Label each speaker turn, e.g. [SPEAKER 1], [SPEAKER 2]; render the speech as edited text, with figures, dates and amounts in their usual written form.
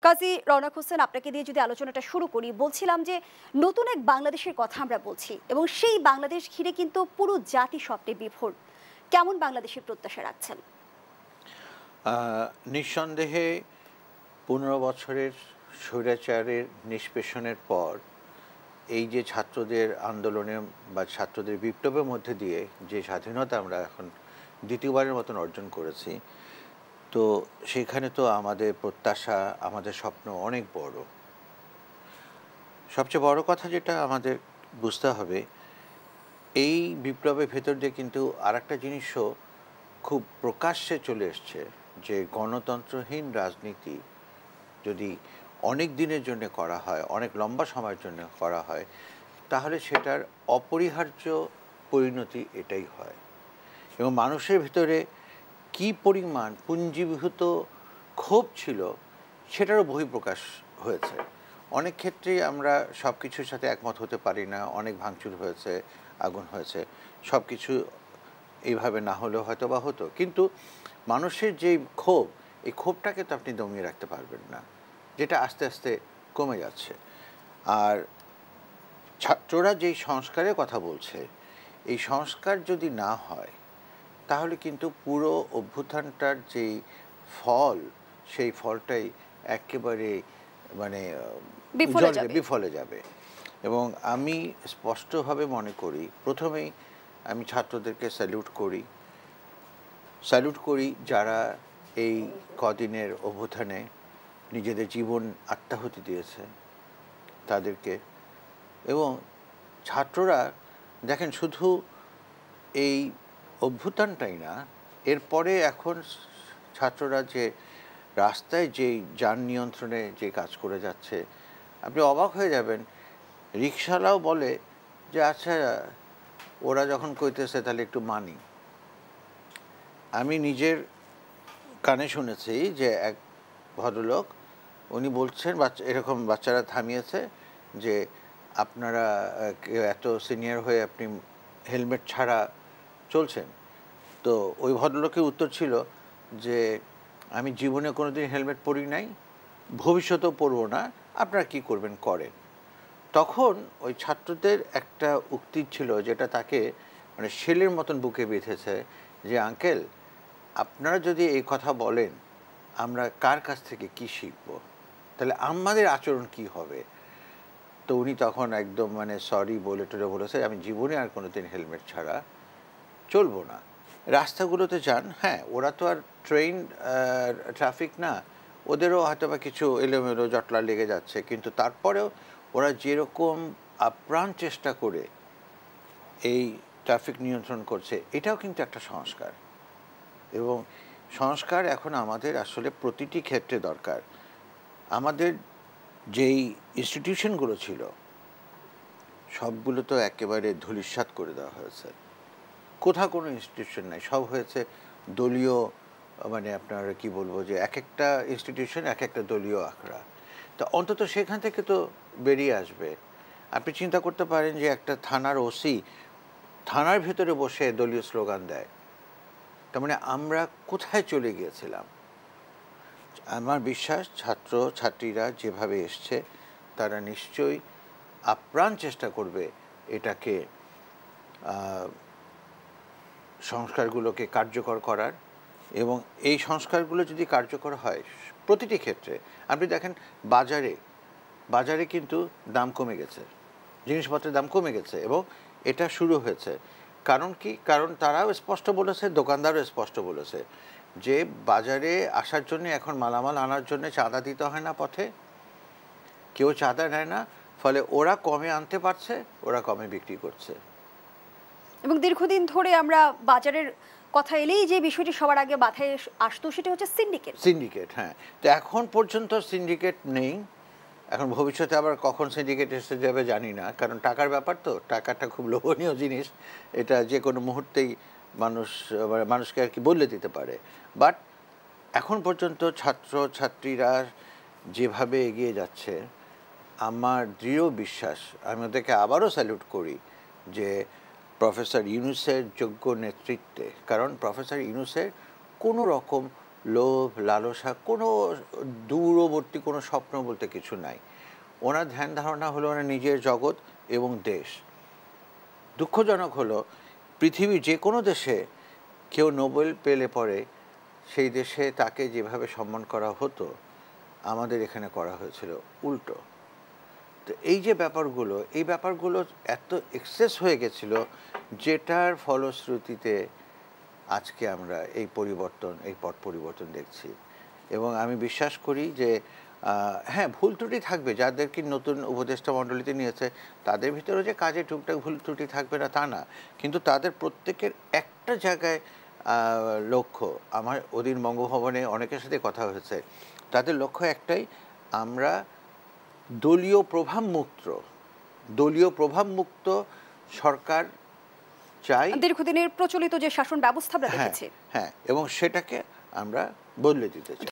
[SPEAKER 1] কাজী রওনক হোসেন, আপনাকে দিয়ে যদি আলোচনাটা শুরু করি, বলছিলাম যে নতুন এক বাংলাদেশের কথা আমরা বলছি এবং সেই বাংলাদেশ ঘিরে কিন্তু পুরো জাতি স্বপ্নে বিভোর। কেমন বাংলাদেশের প্রত্যাশা রাখছেন?
[SPEAKER 2] নিঃসন্দেহে 15 বছরের স্বৈরাচারের নিষ্পেষণের পর এই যে ছাত্রদের আন্দোলনে বা ছাত্রদের বিপ্লবের মধ্যে দিয়ে যে স্বাধীনতা আমরা এখন দ্বিতীয়বারের মতন অর্জন করেছি, তো সেখানে তো আমাদের প্রত্যাশা, আমাদের স্বপ্ন অনেক বড়। সবচেয়ে বড় কথা যেটা আমাদের বুঝতে হবে, এই বিপ্লবের ভেতর দিয়ে কিন্তু আরেকটা জিনিসও খুব প্রকাশ্যে চলে এসছে, যে গণতন্ত্রহীন রাজনীতি যদি অনেক দিনের জন্য করা হয়, অনেক লম্বা সময়ের জন্য করা হয়, তাহলে সেটার অপরিহার্য পরিণতি এটাই হয়। এবং মানুষের ভিতরে কি পরিমাণ পুঞ্জীভূত ক্ষোভ ছিল সেটারও বহিঃপ্রকাশ হয়েছে। অনেক ক্ষেত্রেই আমরা সব কিছুর সাথে একমত হতে পারি না, অনেক ভাঙচুর হয়েছে, আগুন হয়েছে, সব কিছু এইভাবে না হলেও হয়তো বা হতো, কিন্তু মানুষের যে ক্ষোভ, এই ক্ষোভটাকে তো আপনি দমিয়ে রাখতে পারবেন না, যেটা আস্তে আস্তে কমে যাচ্ছে। আর ছাত্ররা যেই সংস্কারের কথা বলছে, এই সংস্কার যদি না হয় তাহলে কিন্তু পুরো অভ্যুত্থানটার যেই ফল, সেই ফলটাই একেবারে মানে বিফলে যাবে। এবং আমি স্পষ্টভাবে মনে করি, প্রথমেই আমি ছাত্রদেরকে স্যালুট করি যারা এই কদিনের অভ্যুত্থানে নিজেদের জীবন আত্মাহুতি দিয়েছে তাদেরকে। এবং ছাত্ররা দেখেন, শুধু এই অভ্যুত্থানটাই না, এরপরে এখন ছাত্ররা যে রাস্তায় যেই যান নিয়ন্ত্রণে যে কাজ করে যাচ্ছে, আপনি অবাক হয়ে যাবেন। রিকশাওয়ালাও বলে যে আচ্ছা, ওরা যখন কইতেছে তাহলে একটু মানি। আমি নিজের কানে শুনেছি যে এক ভদ্রলোক, উনি বলছেন এরকম বাচ্চারা থামিয়েছে যে আপনারা এত সিনিয়র হয়ে আপনি হেলমেট ছাড়া চলছেন। তো ওই ভদ্রলোকের উত্তর ছিল যে আমি জীবনে কোনোদিন হেলমেট পরি নাই, ভবিষ্যতেও পরব না, আপনারা কি করবেন করেন। তখন ওই ছাত্রদের একটা উক্তি ছিল যেটা তাকে মানে শেলের মতন বুকে বেঁধেছে, যে আঙ্কেল, আপনারা যদি এই কথা বলেন, আমরা কার কাছ থেকে কি শিখব, তাহলে আমাদের আচরণ কি হবে। তো উনি তখন একদম মানে সরি বলে টলে বলেছে, আমি জীবনে আর কোনোদিন হেলমেট ছাড়া চলবো না। রাস্তাগুলোতে যান, হ্যাঁ, ওরা তো আর ট্রেন ট্রাফিক না, ওদেরও হয়তো বা কিছু এলোমেলো জটলা লেগে যাচ্ছে, কিন্তু তারপরেও ওরা যেরকম আপ্রাণ চেষ্টা করে এই ট্রাফিক নিয়ন্ত্রণ করছে, এটাও কিন্তু একটা সংস্কার। এবং সংস্কার এখন আমাদের আসলে প্রতিটি ক্ষেত্রে দরকার। আমাদের যেই ইনস্টিটিউশনগুলো ছিল সবগুলো তো একেবারে ধূলিসাৎ করে দেওয়া হয়েছে, কোথাও কোনো ইনস্টিটিউশন নাই, সব হয়েছে দলীয়, মানে আপনার কি বলবো, যে এক একটা ইনস্টিটিউশন এক একটা দলীয় আখড়া। তো অন্তত সেখান থেকে তো বেরিয়ে আসবে। আপনি চিন্তা করতে পারেন যে একটা থানার ওসি থানার ভেতরে বসে দলীয় স্লোগান দেয়, তার মানে আমরা কোথায় চলে গিয়েছিলাম। আমার বিশ্বাস ছাত্র ছাত্রীরা যেভাবে এসছে, তারা নিশ্চয়ই আপ্রাণ চেষ্টা করবে এটাকে সংস্কারগুলোকে কার্যকর করার। এবং এই সংস্কারগুলো যদি কার্যকর হয় প্রতিটি ক্ষেত্রে, আপনি দেখেন বাজারে কিন্তু দাম কমে গেছে, জিনিসপত্রের দাম কমে গেছে, এবং এটা শুরু হয়েছে। কারণ কি? কারণ তারাও স্পষ্ট বলেছে, দোকানদারও স্পষ্ট বলেছে যে বাজারে আসার জন্য এখন মালামাল আনার জন্য চাঁদা দিতে হয় না, পথে কেউ চাঁদা নেয় না, ফলে ওরা কমে আনতে পারছে, ওরা কমে বিক্রি করছে।
[SPEAKER 1] এবং দীর্ঘদিন ধরে আমরা বাজারের কথা এলেই যে বিষয়টি সবার আগে মাথায় আসতো সেটা হচ্ছে
[SPEAKER 2] সিন্ডিকেট। হ্যাঁ, তো এখন পর্যন্ত সিন্ডিকেট নেই। এখন ভবিষ্যতে আবার কখন সিন্ডিকেট এসে যাবে জানি না, কারণ টাকার ব্যাপার, তো টাকাটা খুব লোভনীয় জিনিস, এটা যে কোনো মুহূর্তেই মানুষকে আর কি বদলে দিতে পারে। বাট এখন পর্যন্ত ছাত্র ছাত্রীরা যেভাবে এগিয়ে যাচ্ছে, আমার দৃঢ় বিশ্বাস, আমি ওদেরকে আবারও স্যালুট করি যে প্রফেসর ইউনূসের যোগ্য নেতৃত্বে, কারণ প্রফেসর ইউনূসের কোনো রকম লোভ লালসা কোনো দূরবর্তী কোনো স্বপ্ন বলতে কিছু নাই। ওনার ধ্যান ধারণা হলো ওনার নিজের জগৎ এবং দেশ। দুঃখজনক হলো পৃথিবীর যে কোনো দেশে কেউ নোবেল পেলে পরে সেই দেশে তাকে যেভাবে সম্মান করা হতো আমাদের এখানে করা হয়েছিল উল্টো। তো এই যে ব্যাপারগুলো, এই ব্যাপারগুলো এত এক্সেস হয়ে গেছিল, যেটার ফলশ্রুতিতে আজকে আমরা এই পরিবর্তন, এই পট পরিবর্তন দেখছি। এবং আমি বিশ্বাস করি যে হ্যাঁ, ভুল ত্রুটি থাকবে। যাদেরকে নতুন উপদেষ্টা মণ্ডলীতে নিয়েছে তাদের ভিতরেও যে কাজে টুকটাক ভুল ত্রুটি থাকবে না তা না, কিন্তু তাদের প্রত্যেকের একটা জায়গায় লক্ষ্য, আমার ওদিন বঙ্গভবনে অনেকের সাথে কথা হয়েছে, তাদের লক্ষ্য একটাই, আমরা দলীয় প্রভাব মুক্ত সরকার চাই।
[SPEAKER 1] দীর্ঘদিনের প্রচলিত যে শাসন ব্যবস্থা আমরা
[SPEAKER 2] হ্যাঁ
[SPEAKER 1] দেখেছি।
[SPEAKER 2] হ্যাঁ, এবং সেটাকে আমরা বদলে দিতে চাই।